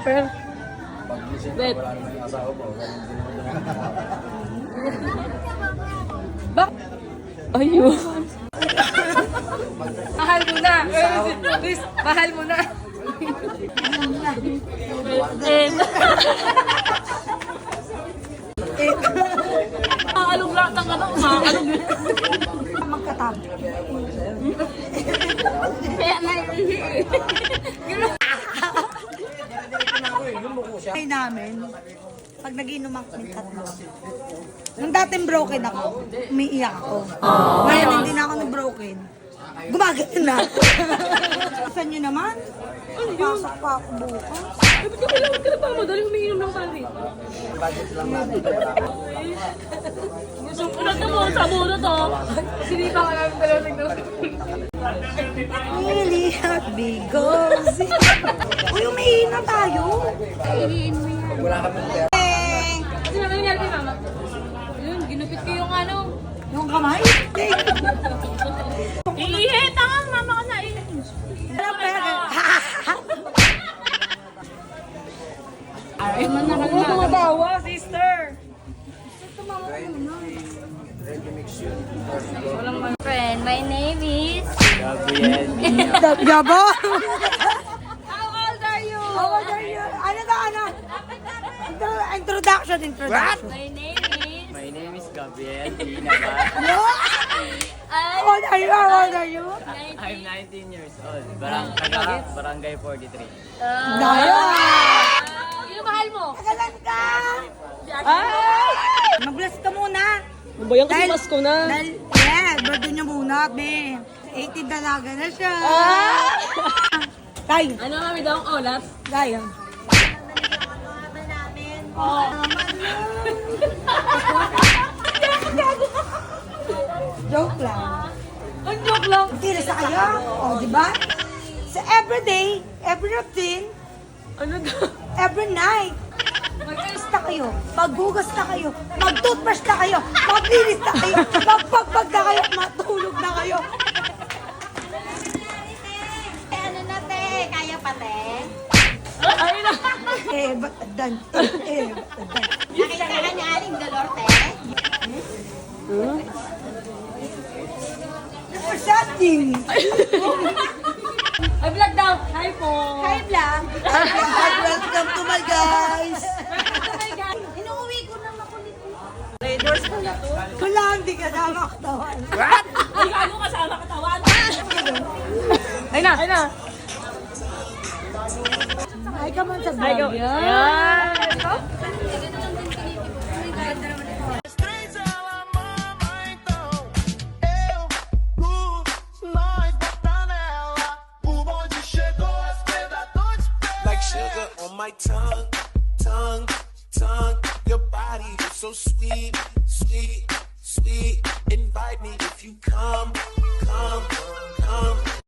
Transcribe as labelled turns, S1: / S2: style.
S1: rapper? Wait. Bak? Ayun. Mahal mo na. Please, mahal mo na. Makakalog lahat ng ano, makakalog.
S2: Magkatabi.
S1: Kaya naiihi eh.
S2: Ay namin, pag nag-inuman kami tatlo. Nung dating broken ako, umiiyak ako. Ngayon hindi na ako nag-broken. Gumagano na. Saan nyo naman? Pasok pa ako bukas.
S1: Ay, ba't ka kailangan ka na pa? Madali huminginom ng pari. Gusto ko na ito mo, sa muna to. Sinipa ka namin talaga nagdawin.
S2: Really happy goes. Uy, umiihi na tayo.
S1: Ihiin mo yan.
S3: Wala kami pera.
S1: Kasi naman nangyari kay mama. Yun, ginupit ko yung ano.
S2: Yung kamay?
S1: Iihi, tangang mama ko na iihi. Ay, man na ka na. Tumabawa, sister.
S3: Ready mix yun.
S4: Friend, my name is...
S3: Gabriel.
S2: Gabo?
S1: How old are you?
S2: How old are you? Ano na, ano? Introduction.
S4: My name is...
S3: My name is Gabriel. Inabat.
S2: Ano? How old are you? How old are you?
S3: I'm 19 years old. Barangay 43.
S2: Daya!
S1: Sino mahal mo?
S2: Tagalan ka!
S1: Ay!
S2: Mag-bless ka muna.
S1: Nabayan kasi Pasko na.
S2: Dahil, yeah, birthday niya muna, be. 18 dalaga na siya. Tay,
S1: Ano mami daw ang olat?
S2: Daya. Joke lang.
S1: Ang joke lang.
S2: Tira sa kayo. O, di ba? Sa everyday, every routine,
S1: Ano daw?
S2: every night, mag-ayos na kayo, maghugas na kayo, mag-toothbrush na kayo, maglinis na kayo, magpagbag na kayo, matulog na kayo.
S4: Ano na, te? Kaya pa, te?
S1: Ay na.
S2: Ba't adan? Ba't adan?
S4: Nakita ka niya, Aling Dolor, te?
S2: For something.
S1: Ay, vlog daw. Hi po.
S4: Hi, vlog.
S2: Welcome to my guys.
S4: Inuuwi ko na makulit.
S1: Raiders ko na to.
S2: Wala, hindi ka na makatawan.
S1: Ay, ano kasama katawan? Ay na, ay na.
S2: Ay ka man sa
S1: Ay, go.
S2: vlog.
S1: Yan.
S5: Like sugar on my tongue, tongue, tongue. Your body is so sweet, sweet, sweet. Invite me if you come, come, come.